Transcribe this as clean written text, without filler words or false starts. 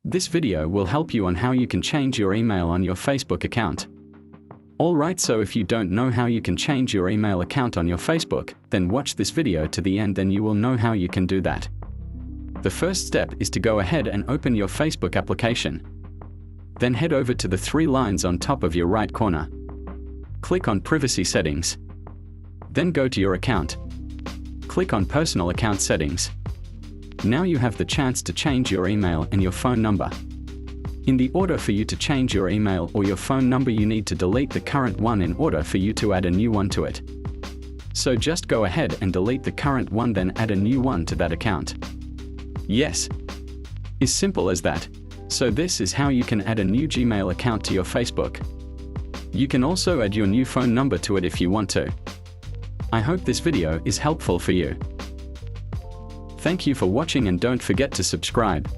This video will help you on how you can change your email on your Facebook account. Alright, so if you don't know how you can change your email account on your Facebook, then watch this video to the end, then you will know how you can do that. The first step is to go ahead and open your Facebook application. Then head over to the three lines on top of your right corner. Click on Privacy Settings. Then go to your account. Click on Personal Account Settings. Now you have the chance to change your email and your phone number. In the order for you to change your email or your phone number, you need to delete the current one in order for you to add a new one to it. So just go ahead and delete the current one, then add a new one to that account. Yes. It's simple as that. So this is how you can add a new Gmail account to your Facebook. You can also add your new phone number to it if you want to. I hope this video is helpful for you. Thank you for watching and don't forget to subscribe.